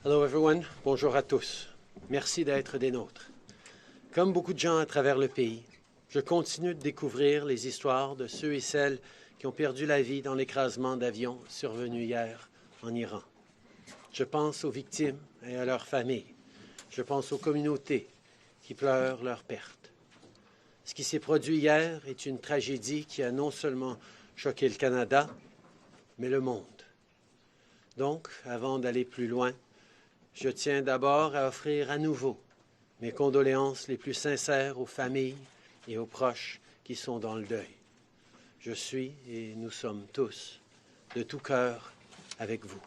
Hello everyone, bonjour à tous. Merci d'être des nôtres. Comme beaucoup de gens à travers le pays, je continue de découvrir les histoires de ceux et celles qui ont perdu la vie dans l'écrasement d'avions survenu hier en Iran. Je pense aux victimes et à leurs familles. Je pense aux communautés qui pleurent leur perte. Ce qui s'est produit hier est une tragédie qui a non seulement choqué le Canada, mais le monde. Donc, avant d'aller plus loin, je tiens d'abord à offrir à nouveau mes condoléances les plus sincères aux familles et aux proches qui sont dans le deuil. Je suis, et nous sommes tous, de tout cœur avec vous.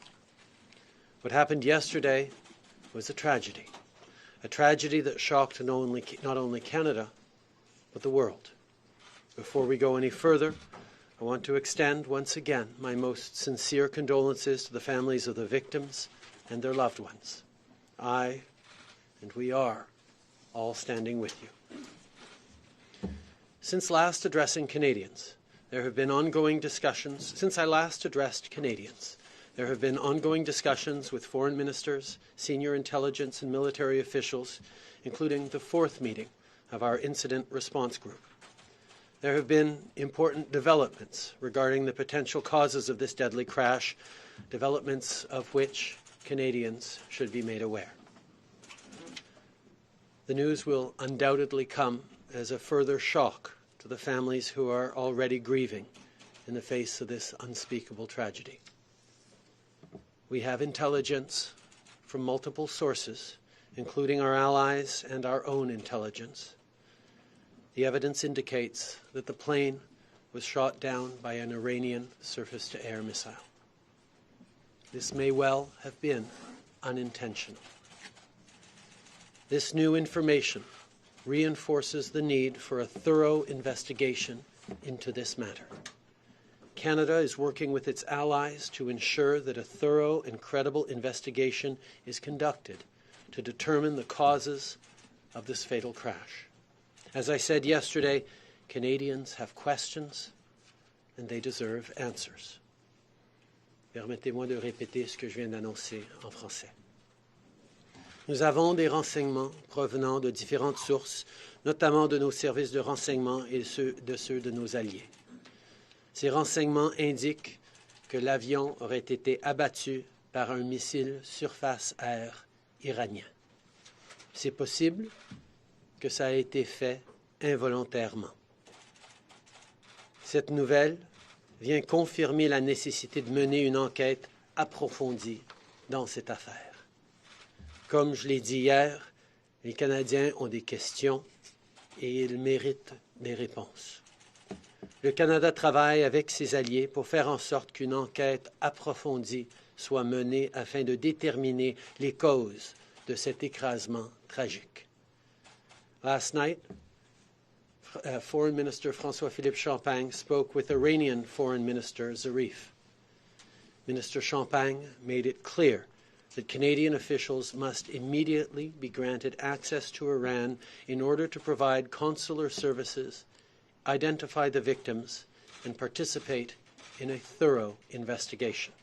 What happened yesterday was a tragedy that shocked not only Canada, but the world. Before we go any further, I want to extend once again my most sincere condolences to the families of the victims and their loved ones. I, and we are, all standing with you. Since last addressing Canadians, there have been ongoing discussions. Since I last addressed Canadians, there have been ongoing discussions with foreign ministers, senior intelligence and military officials, including the fourth meeting of our incident response group. There have been important developments regarding the potential causes of this deadly crash, developments of which Canadians should be made aware. The news will undoubtedly come as a further shock to the families who are already grieving in the face of this unspeakable tragedy. We have intelligence from multiple sources, including our allies and our own intelligence. The evidence indicates that the plane was shot down by an Iranian surface-to-air missile. This may well have been unintentional. This new information reinforces the need for a thorough investigation into this matter. Canada is working with its allies to ensure that a thorough and credible investigation is conducted to determine the causes of this fatal crash. As I said yesterday, Canadians have questions and they deserve answers. Permettez-moi de répéter ce que je viens d'annoncer en français. Nous avons des renseignements provenant de différentes sources, notamment de nos services de renseignement et de ceux de nos alliés. Ces renseignements indiquent que l'avion aurait été abattu par un missile surface-air iranien. C'est possible que ça a été fait involontairement. Cette nouvelle vient confirmer la nécessité de mener une enquête approfondie dans cette affaire. Comme je l'ai dit hier, les Canadiens ont des questions et ils méritent des réponses. Le Canada travaille avec ses alliés pour faire en sorte qu'une enquête approfondie soit menée afin de déterminer les causes de cet écrasement tragique. Last night, Foreign Minister François-Philippe Champagne spoke with Iranian Foreign Minister Zarif. Minister Champagne made it clear that Canadian officials must immediately be granted access to Iran in order to provide consular services, identify the victims, and participate in a thorough investigation.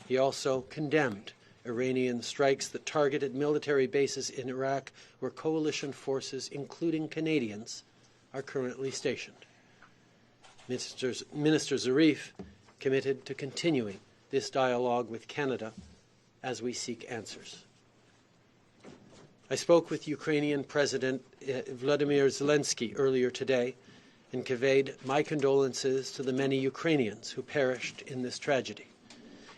He also condemned Iranian strikes that targeted military bases in Iraq where coalition forces, including Canadians, are currently stationed. Minister Zarif committed to continuing this dialogue with Canada as we seek answers. I spoke with Ukrainian President Vladimir Zelensky earlier today and conveyed my condolences to the many Ukrainians who perished in this tragedy.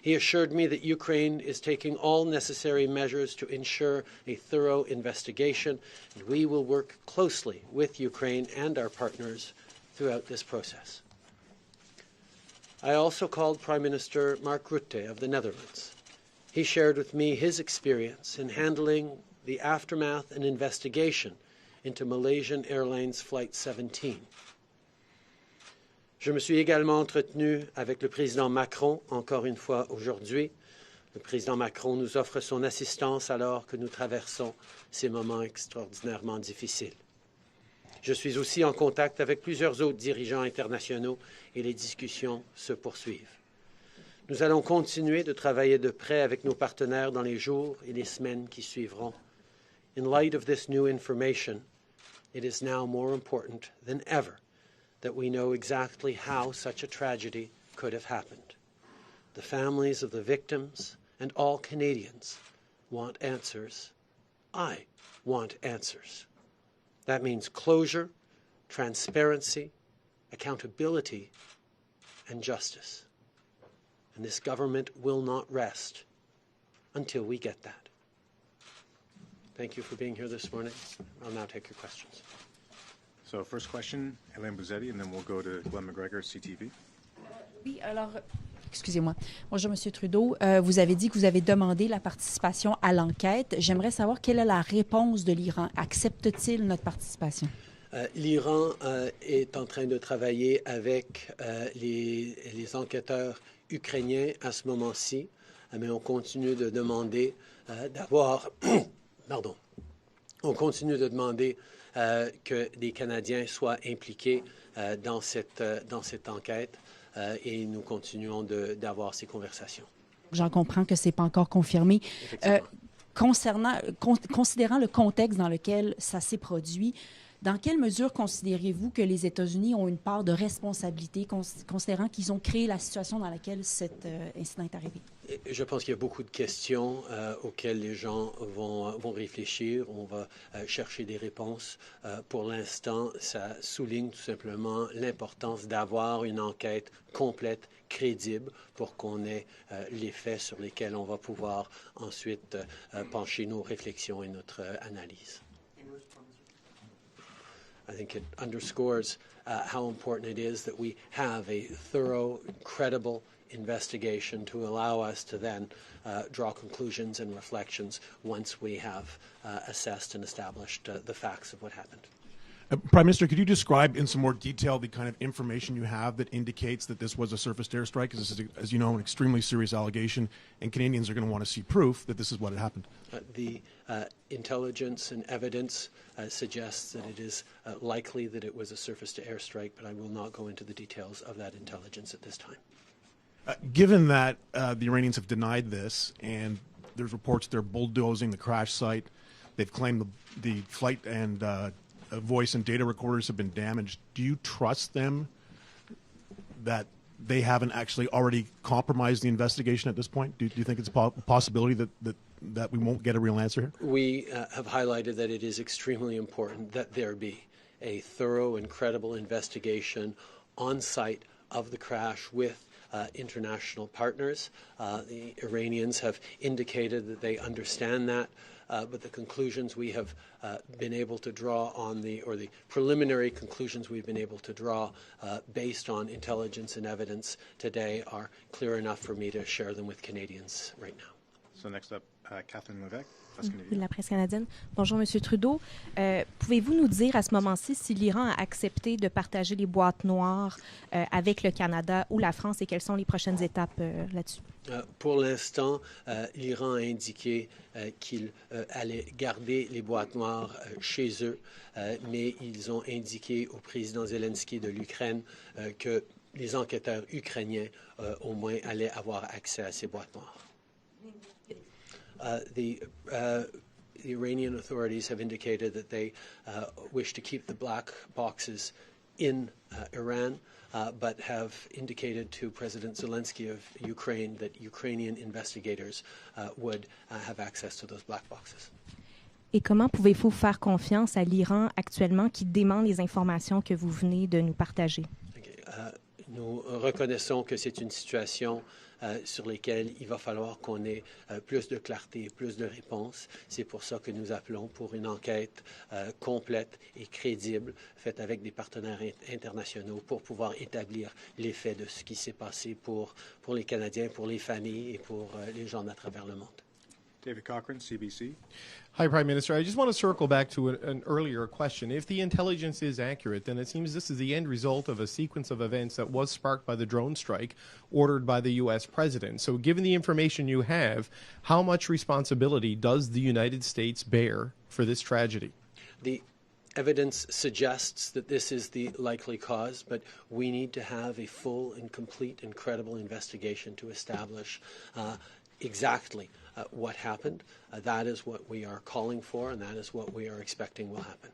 He assured me that Ukraine is taking all necessary measures to ensure a thorough investigation, and we will work closely with Ukraine and our partners throughout this process. I also called Prime Minister Mark Rutte of the Netherlands. He shared with me his experience in handling the aftermath and investigation into Malaysian Airlines Flight 17. Je me suis également entretenu avec le président Macron, encore une fois aujourd'hui. Le président Macron nous offre son assistance alors que nous traversons ces moments extraordinairement difficiles. Je suis aussi en contact avec plusieurs autres dirigeants internationaux et les discussions se poursuivent. Nous allons continuer de travailler de près avec nos partenaires dans les jours et les semaines qui suivront. In light of this new information, it is now more important than ever that we know exactly how such a tragedy could have happened. The families of the victims and all Canadians want answers. I want answers. That means closure, transparency, accountability, and justice. And this government will not rest until we get that. Thank you for being here this morning. I'll now take your questions. So first question, Hélène Bouzetti, and then we'll go to Glenn McGregor, CTV. Oui, alors, excusez-moi. Bonjour, M. Trudeau. Vous avez dit que vous avez demandé la participation à l'enquête. J'aimerais savoir quelle est la réponse de l'Iran. Accepte-t-il notre participation? L'Iran est en train de travailler avec les enquêteurs ukrainiens à ce moment-ci, mais on continue de demander d'avoir... Pardon. On continue de demander que des Canadiens soient impliqués dans cette enquête et nous continuons d'avoir ces conversations. J'en comprends que ce n'est pas encore confirmé. Considérant le contexte dans lequel ça s'est produit, dans quelle mesure considérez-vous que les États-Unis ont une part de responsabilité, considérant qu'ils ont créé la situation dans laquelle cet incident est arrivé? Je pense qu'il y a beaucoup de questions auxquelles les gens vont réfléchir. On va chercher des réponses. Pour l'instant, ça souligne tout simplement l'importance d'avoir une enquête complète, crédible, pour qu'on ait les faits sur lesquels on va pouvoir ensuite pencher nos réflexions et notre analyse. I think it underscores how important it is that we have a thorough, credible investigation to allow us to then draw conclusions and reflections once we have assessed and established the facts of what happened. Prime Minister, could you describe in some more detail the kind of information you have that indicates that this was a surface-to-air strike? Because this is, as you know, an extremely serious allegation, and Canadians are going to want to see proof that this is what had happened. The intelligence and evidence suggests that it is likely that it was a surface-to-air strike, but I will not go into the details of that intelligence at this time. Given that the Iranians have denied this, and there's reports they're bulldozing the crash site, they've claimed the flight and voice and data recorders have been damaged. Do you trust them that they haven't actually already compromised the investigation at this point? Do you think it's a possibility that we won't get a real answer here? We have highlighted that it is extremely important that there be a thorough and credible investigation on site of the crash with international partners. The Iranians have indicated that they understand that, but the conclusions we have been able to draw on the preliminary conclusions we've been able to draw based on intelligence and evidence today are clear enough for me to share them with Canadians right now. So next up, Catherine Levesque. La presse canadienne. Bonjour, M. Trudeau. Pouvez-vous nous dire à ce moment-ci si l'Iran a accepté de partager les boîtes noires avec le Canada ou la France et quelles sont les prochaines étapes là-dessus? Pour l'instant, l'Iran a indiqué qu'il allait garder les boîtes noires chez eux, mais ils ont indiqué au président Zelensky de l'Ukraine que les enquêteurs ukrainiens, au moins, allaient avoir accès à ces boîtes noires. The Iranian authorities have indicated that they wish to keep the black boxes in Iran, but have indicated to President Zelensky of Ukraine that Ukrainian investigators would have access to those black boxes. Et comment pouvez-vous faire confiance à l'Iran actuellement qui demande les informations que vous venez de nous partager? Nous reconnaissons que c'est une situation sur lesquelles il va falloir qu'on ait plus de clarté et plus de réponses. C'est pour ça que nous appelons pour une enquête complète et crédible, faite avec des partenaires internationaux pour pouvoir établir les faits de ce qui s'est passé pour les Canadiens, pour les familles et pour les gens à travers le monde. David Cochrane, CBC. Hi, Prime Minister. I just want to circle back to an earlier question. If the intelligence is accurate, then it seems this is the end result of a sequence of events that was sparked by the drone strike ordered by the U.S. president. So given the information you have, how much responsibility does the United States bear for this tragedy? The Evidence suggests that this is the likely cause, but we need to have a full and complete and credible investigation to establish exactly what happened. That is what we are calling for, and that is what we are expecting will happen.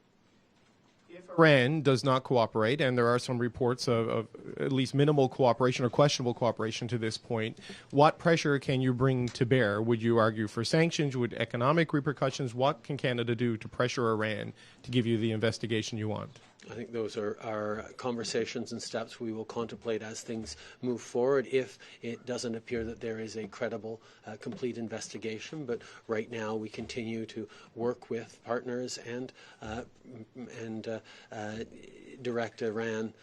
If Iran does not cooperate, and there are some reports of at least minimal cooperation or questionable cooperation to this point, what pressure can you bring to bear? Would you argue for sanctions? Would economic repercussions? What can Canada do to pressure Iran to give you the investigation you want? I think those are conversations and steps we will contemplate as things move forward if it doesn't appear that there is a credible, complete investigation. But right now we continue to work with partners and direct Iran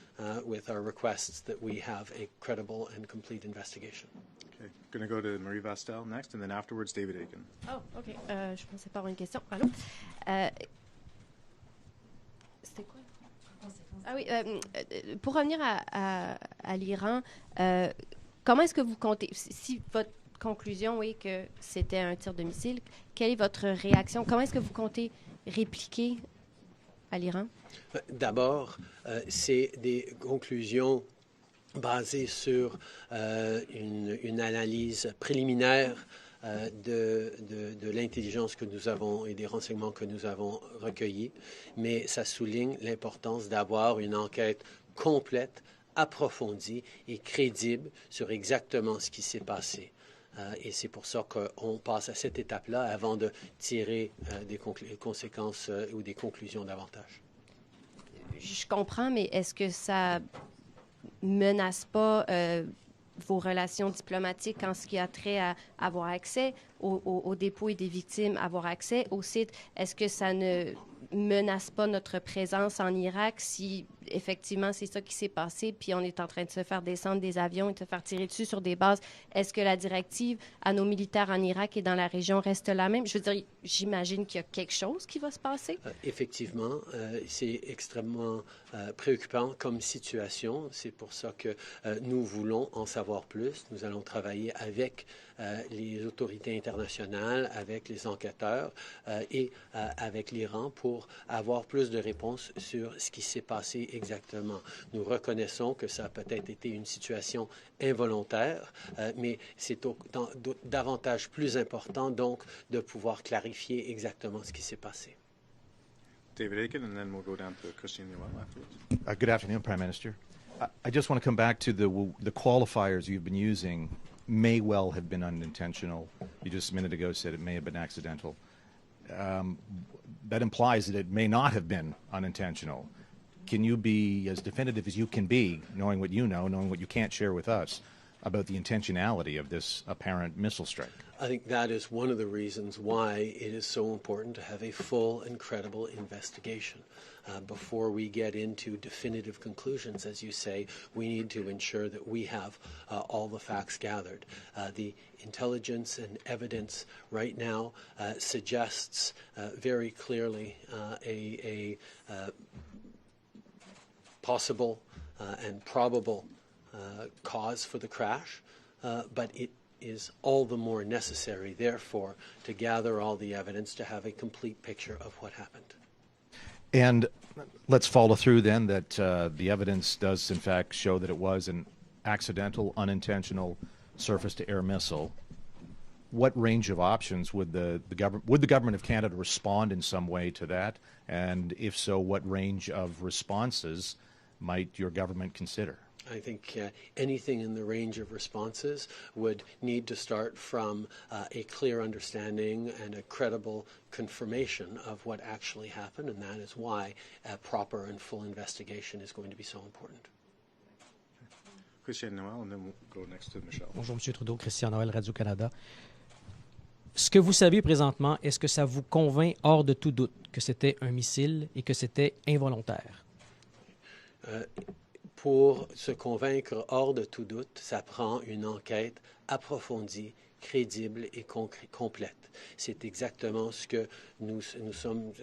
with our requests that we have a credible and complete investigation. Okay, going to go to Marie Vastel next, and then afterwards David Aiken. Oh, OK. Je pensais pas avoir une question. Allô? C'était quoi? Ah oui, pour revenir à l'Iran, comment est-ce que vous comptez, si votre conclusion est que c'était un tir de missile, quelle est votre réaction? Comment est-ce que vous comptez répliquer à l'Iran? D'abord, c'est des conclusions basées sur une analyse préliminaire de l'intelligence que nous avons et des renseignements que nous avons recueillis, mais ça souligne l'importance d'avoir une enquête complète, approfondie et crédible sur exactement ce qui s'est passé. Et c'est pour ça qu'on passe à cette étape-là avant de tirer des conséquences ou des conclusions davantage. Je comprends, mais est-ce que ça menace pas vos relations diplomatiques en ce qui a trait à avoir accès aux dépôts des victimes, avoir accès au site? Est-ce que ça ne menace pas notre présence en Irak si effectivement c'est ça qui s'est passé, puis on est en train de se faire descendre des avions et de se faire tirer dessus sur des bases? Est-ce que la directive à nos militaires en Irak et dans la région reste la même? Je veux dire, j'imagine qu'il y a quelque chose qui va se passer. Effectivement, c'est extrêmement préoccupant comme situation. C'est pour ça que nous voulons en savoir plus. Nous allons travailler avec les autorités internationales, avec les enquêteurs et avec l'Iran pour avoir plus de réponses sur ce qui s'est passé exactement. Nous reconnaissons que ça a peut-être été une situation involontaire, mais c'est davantage plus important donc de pouvoir clarifier exactement ce qui s'est passé. David Aiken, and then we'll go down to Christian Noel afterwards. Good afternoon, Prime Minister. I just want to come back to the qualifiers you've been using may well have been unintentional. You just a minute ago said it may have been accidental. That implies that it may not have been unintentional. Can you be as definitive as you can be, knowing what you know, knowing what you can't share with us, about the intentionality of this apparent missile strike? I think that is one of the reasons why it is so important to have a full and credible investigation. Before we get into definitive conclusions, as you say, we need to ensure that we have all the facts gathered. The intelligence and evidence right now suggests very clearly a possible and probable cause for the crash, but it is all the more necessary, therefore, to gather all the evidence to have a complete picture of what happened. And let's follow through then that the evidence does in fact show that it was an accidental, unintentional surface-to-air missile. What range of options would the government of Canada respond in some way to that? And if so, what range of responses might your government consider? I think anything in the range of responses would need to start from a clear understanding and a credible confirmation of what actually happened, and that is why a proper and full investigation is going to be so important. Christian Noel, and then we'll go next to Michelle. Bonjour, M. Trudeau. Christian Noël, Radio-Canada. Ce que vous savez présentement, est-ce que ça vous convainc hors de tout doute que c'était un missile et que c'était involontaire? Pour se convaincre hors de tout doute, ça prend une enquête approfondie, crédible et complète. C'est exactement ce que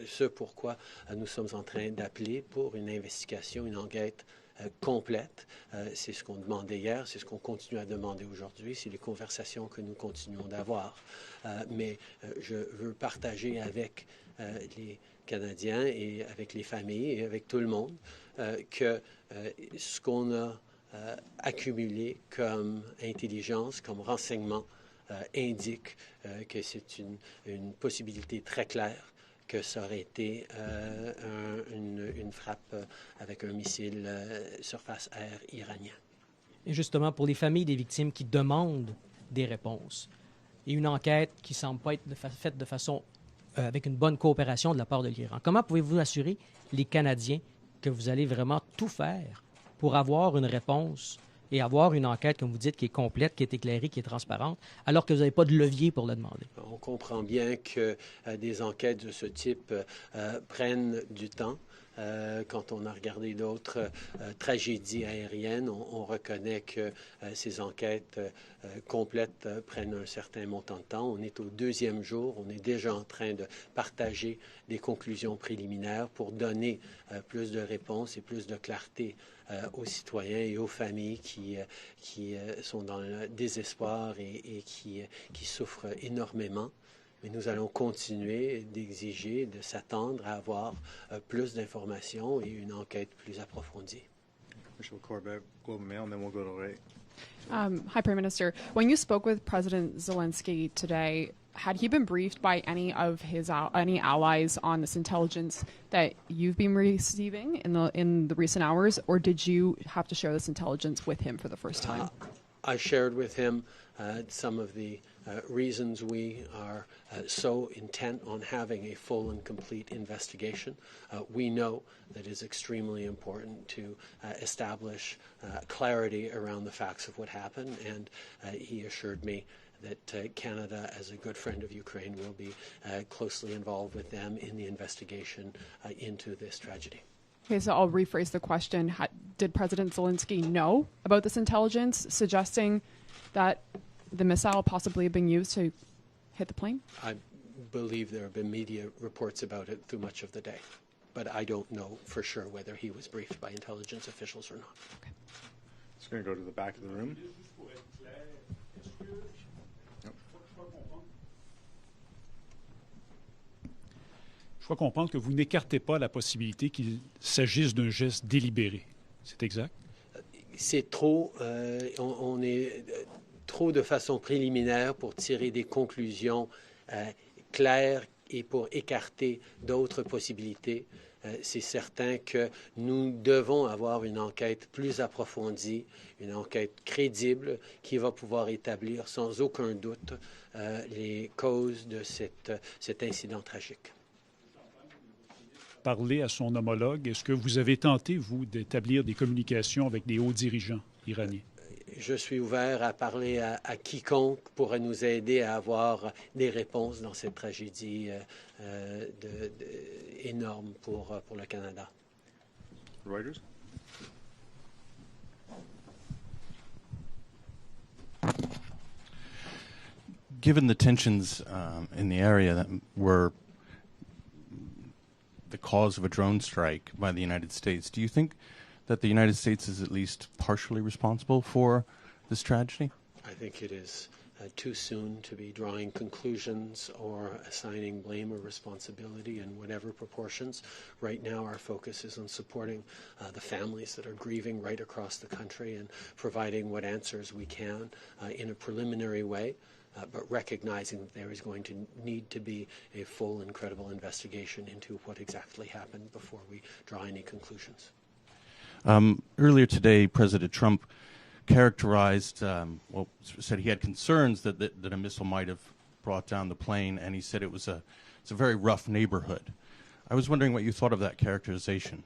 ce pourquoi nous sommes en train d'appeler pour une investigation, une enquête complète. C'est ce qu'on demandait hier, c'est ce qu'on continue à demander aujourd'hui, c'est les conversations que nous continuons d'avoir. Mais je veux partager avec les Canadiens et avec les familles et avec tout le monde que ce qu'on a accumulé comme intelligence, comme renseignement, indique que c'est une possibilité très claire que ça aurait été une frappe avec un missile surface-air iranien. Et justement, pour les familles des victimes qui demandent des réponses, et une enquête qui ne semble pas être faite de façon avec une bonne coopération de la part de l'Iran, comment pouvez-vous assurer les Canadiens que vous allez vraiment tout faire pour avoir une réponse et avoir une enquête, comme vous dites, qui est complète, qui est éclairée, qui est transparente, alors que vous n'avez pas de levier pour le demander? On comprend bien que des enquêtes de ce type prennent du temps. Quand on a regardé d'autres tragédies aériennes, on reconnaît que ces enquêtes complètes prennent un certain montant de temps. On est au 2e jour. On est déjà en train de partager des conclusions préliminaires pour donner plus de réponses et plus de clarté aux citoyens et aux familles qui sont dans le désespoir et qui souffrent énormément. Mais nous allons continuer d'exiger, de s'attendre à avoir plus d'informations et une enquête plus approfondie. Michelle Corbett, Globe and Mail, and then we'll go to Ray. Hi, Prime Minister. When you spoke with President Zelensky today, had he been briefed by any of his any allies on this intelligence that you've been receiving in the recent hours, or did you have to share this intelligence with him for the first time? I shared with him some of the reasons we are so intent on having a full and complete investigation. We know that it is extremely important to establish clarity around the facts of what happened, and he assured me that Canada, as a good friend of Ukraine, will be closely involved with them in the investigation into this tragedy. Okay, so I'll rephrase the question. Did President Zelensky know about this intelligence suggesting that the missile possibly had been used to hit the plane? I believe there have been media reports about it through much of the day, but I don't know for sure whether he was briefed by intelligence officials or not. Okay. It's going to go to the back of the room. Je crois comprendre que vous n'écartez pas la possibilité qu'il s'agisse d'un geste délibéré. C'est exact? C'est trop, on est trop de façon préliminaire pour tirer des conclusions claires et pour écarter d'autres possibilités. C'est certain que nous devons avoir une enquête plus approfondie, une enquête crédible qui va pouvoir établir sans aucun doute les causes de cet incident tragique. Parler à son homologue, est-ce que vous avez tenté, vous, d'établir des communications avec des hauts dirigeants iraniens? Je suis ouvert à parler à quiconque pourrait nous aider à avoir des réponses dans cette tragédie énorme pour le Canada. Reuters. Given the tensions in the area that were the cause of a drone strike by the United States, do you think that the United States is at least partially responsible for this tragedy? I think it is too soon to be drawing conclusions or assigning blame or responsibility in whatever proportions. Right now, our focus is on supporting the families that are grieving right across the country and providing what answers we can in a preliminary way. But recognizing that there is going to need to be a full and credible investigation into what exactly happened before we draw any conclusions. Earlier today, President Trump characterized, said he had concerns that a missile might have brought down the plane, and he said it's a very rough neighborhood. I was wondering what you thought of that characterization.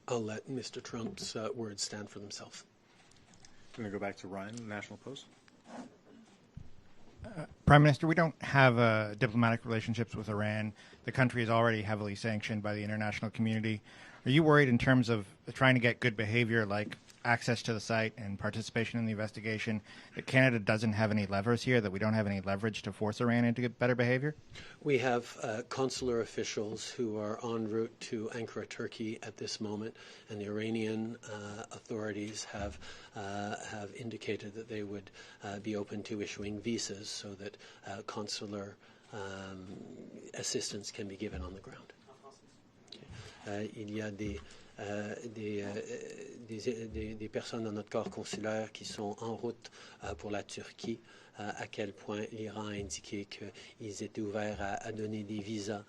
I'll let Mr. Trump's words stand for themselves. I'm going to go back to Ryan, National Post. Prime Minister, we don't have diplomatic relationships with Iran. The country is already heavily sanctioned by the international community. Are you worried in terms of trying to get good behavior like access to the site and participation in the investigation that Canada doesn't have any levers here, that we don't have any leverage to force Iran into better behavior? We have consular officials who are en route to Ankara, Turkey at this moment, and the Iranian authorities have indicated that they would be open to issuing visas so that consular assistance can be given on the ground. Il y a des personnes dans notre corps consulaire qui sont en route pour la Turquie, à quel point l'Iran a indiqué qu'ils étaient ouverts à donner des visas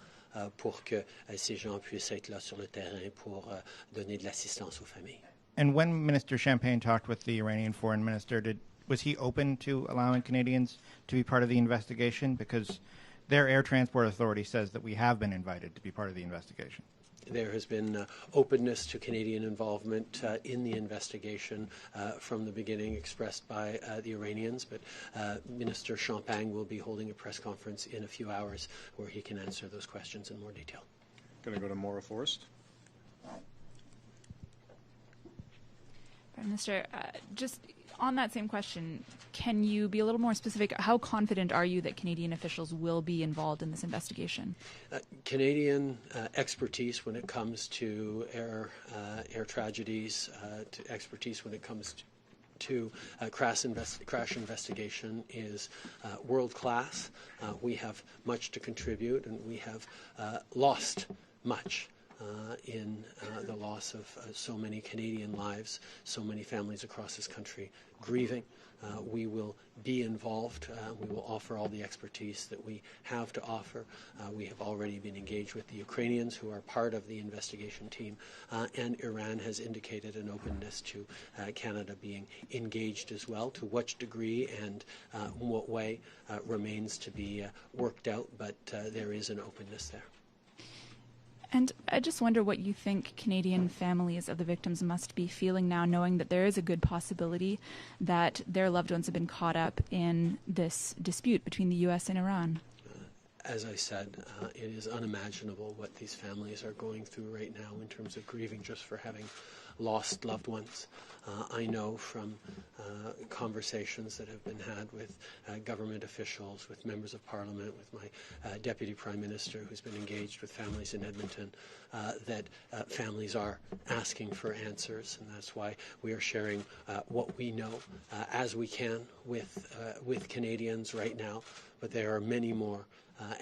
pour que ces gens puissent être là sur le terrain pour donner de l'assistance aux familles. And when Minister Champagne talked with the Iranian foreign minister, was he open to allowing Canadians to be part of the investigation? Because their air transport authority says that we have been invited to be part of the investigation. There has been openness to Canadian involvement in the investigation from the beginning, expressed by the Iranians, but Minister Champagne will be holding a press conference in a few hours where he can answer those questions in more detail. Going to go to Maura Forrest. Prime Minister, just on that same question, can you be a little more specific? How confident are you that Canadian officials will be involved in this investigation? Canadian expertise when it comes to air tragedies, to expertise when it comes to crash investigation is world class. We have much to contribute, and we have lost much in the loss of so many Canadian lives, so many families across this country grieving. We will be involved. We will offer all the expertise that we have to offer. We have already been engaged with the Ukrainians, who are part of the investigation team, and Iran has indicated an openness to Canada being engaged as well. To what degree and in what way remains to be worked out, but there is an openness there. And I just wonder what you think Canadian families of the victims must be feeling now, knowing that there is a good possibility that their loved ones have been caught up in this dispute between the U.S. and Iran. As I said, it is unimaginable what these families are going through right now in terms of grieving just for having lost loved ones. I know from conversations that have been had with government officials, with members of Parliament, with my Deputy Prime Minister who's been engaged with families in Edmonton, that families are asking for answers, and that's why we are sharing what we know as we can with Canadians right now. But there are many more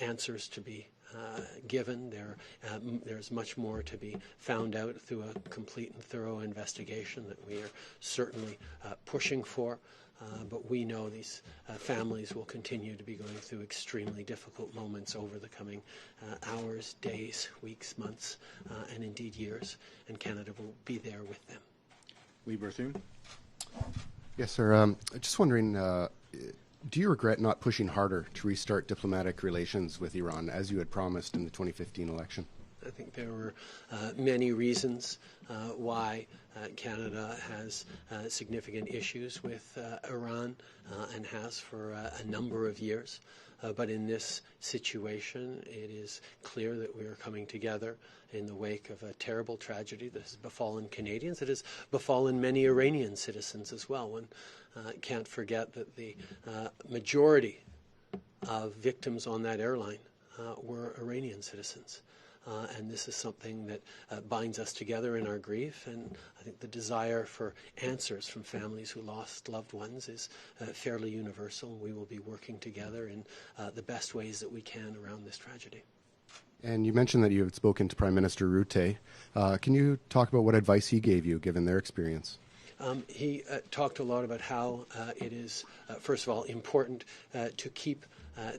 answers to be given. There's much more to be found out through a complete and thorough investigation that we are certainly pushing for. But we know these families will continue to be going through extremely difficult moments over the coming hours, days, weeks, months, and indeed years, and Canada will be there with them. Lee Berthune. Yes, sir. Just wondering, do you regret not pushing harder to restart diplomatic relations with Iran as you had promised in the 2015 election? I think there were many reasons why Canada has significant issues with Iran and has for a number of years. But in this situation, it is clear that we are coming together in the wake of a terrible tragedy that has befallen Canadians. It has befallen many Iranian citizens as well. One can't forget that the majority of victims on that airline were Iranian citizens. And this is something that binds us together in our grief, and I think the desire for answers from families who lost loved ones is fairly universal. We will be working together in the best ways that we can around this tragedy. And you mentioned that you had spoken to Prime Minister Rutte. Can you talk about what advice he gave you, given their experience? He talked a lot about how it is, first of all, important to keep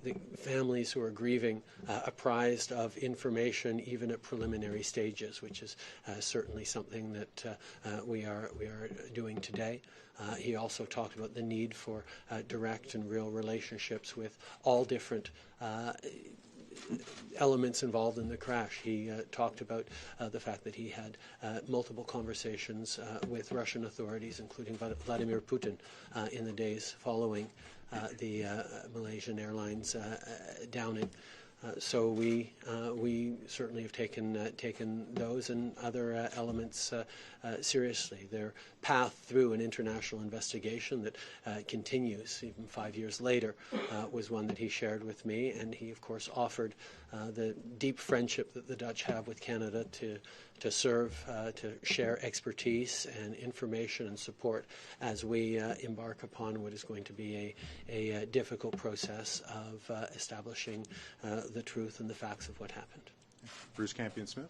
the families who are grieving apprised of information even at preliminary stages, which is certainly something that we are doing today. He also talked about the need for direct and real relationships with all different elements involved in the crash. He talked about the fact that he had multiple conversations with Russian authorities, including Vladimir Putin, in the days following the Malaysian Airlines downing. So we certainly have taken those and other elements seriously. Their path through an international investigation that continues even 5 years later was one that he shared with me, and he of course offered the deep friendship that the Dutch have with Canada to serve, to share expertise and information and support as we embark upon what is going to be a difficult process of establishing the truth and the facts of what happened. Bruce Campion-Smith.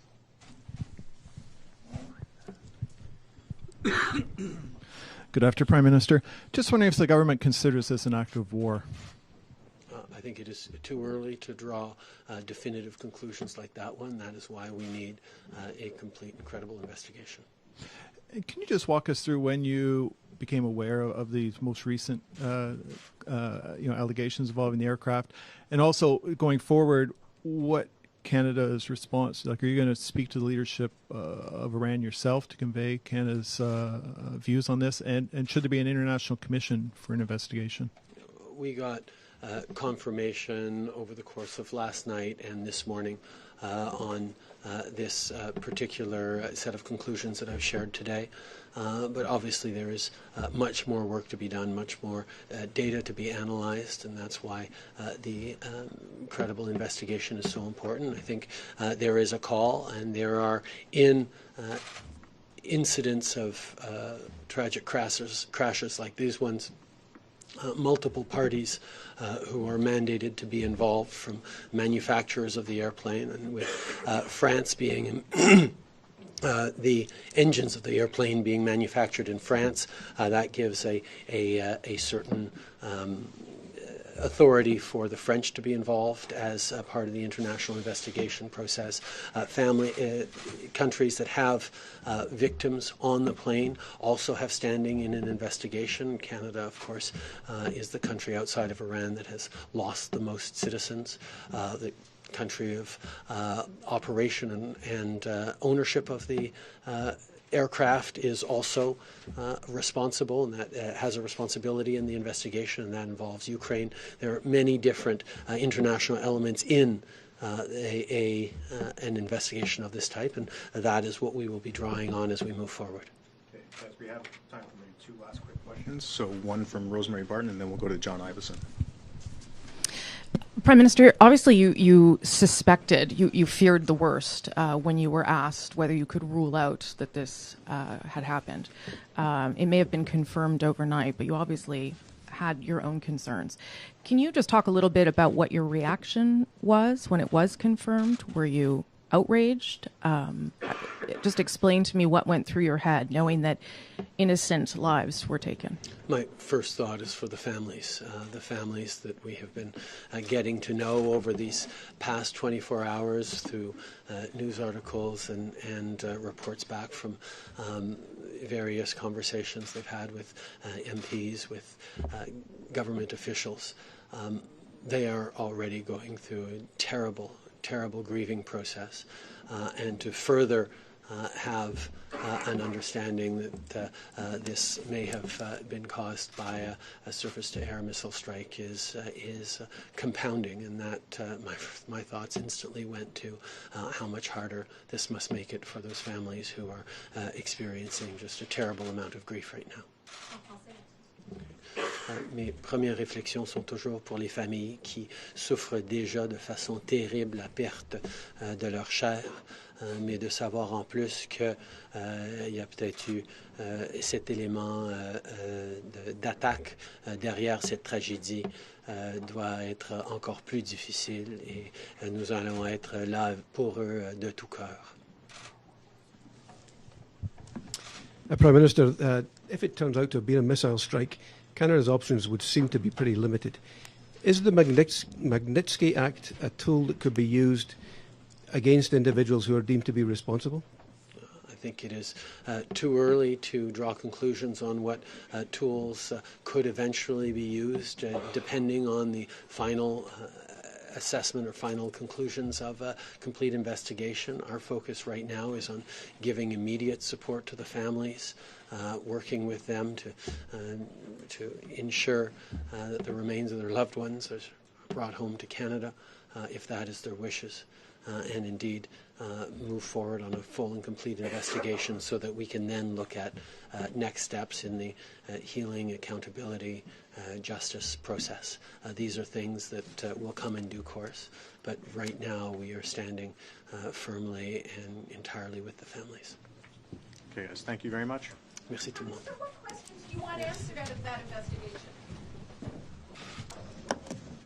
Good afternoon, Prime Minister. Just wondering if the government considers this an act of war. I think it is too early to draw definitive conclusions like that one. That is why we need a complete and credible investigation. Can you just walk us through when you became aware of these most recent allegations involving the aircraft, and also going forward, what Canada's response? Like, are you going to speak to the leadership of Iran yourself to convey Canada's views on this? And should there be an international commission for an investigation? We got confirmation over the course of last night and this morning on this particular set of conclusions that I've shared today. But obviously there is much more work to be done, much more data to be analyzed, and that's why the credible investigation is so important. I think there is a call, and there are incidents of tragic crashes like these ones, multiple parties who are mandated to be involved, from manufacturers of the airplane, and with France being the engines of the airplane being manufactured in France, that gives a certain authority for the French to be involved as a part of the international investigation process. Countries that have victims on the plane also have standing in an investigation. Canada, of course, is the country outside of Iran that has lost the most citizens. The country of operation and ownership of the aircraft is also responsible, and that has a responsibility in the investigation, and that involves Ukraine. There are many different international elements in an investigation of this type, and that is what we will be drawing on as we move forward. Okay, guys, we have time for maybe two last quick questions. So one from Rosemary Barton, and then we'll go to John Iveson. Prime Minister, obviously you suspected, you feared the worst when you were asked whether you could rule out that this had happened. It may have been confirmed overnight, but you obviously had your own concerns. Can you just talk a little bit about what your reaction was when it was confirmed? Were you outraged? Just explain to me what went through your head, knowing that innocent lives were taken. My first thought is for the families that we have been getting to know over these past 24 hours through news articles and reports back from various conversations they've had with MPs, with government officials. They are already going through a terrible grieving process, and to further have an understanding that this may have been caused by a surface-to-air missile strike is compounding, and that my thoughts instantly went to how much harder this must make it for those families who are experiencing just a terrible amount of grief right now. Mes premières réflexions sont toujours pour les familles qui souffrent déjà de façon terrible la perte de leur chair, mais de savoir en plus qu'il y a peut-être eu cet élément d'attaque derrière cette tragédie doit être encore plus difficile, et nous allons être là pour eux de tout cœur. Prime Minister, if it turns out to have been a missile strike, Canada's options would seem to be pretty limited. Is the Magnitsky Act a tool that could be used against individuals who are deemed to be responsible? I think it is too early to draw conclusions on what tools could eventually be used, depending on the final assessment or final conclusions of a complete investigation. Our focus right now is on giving immediate support to the families, working with them to ensure that the remains of their loved ones are brought home to Canada, if that is their wishes. and indeed move forward on a full and complete investigation so that we can then look at next steps in the healing, accountability, justice process. These are things that will come in due course, but right now we are standing firmly and entirely with the families. Okay, guys, thank you very much. Merci tout le monde. What questions do you want answered out of that investigation?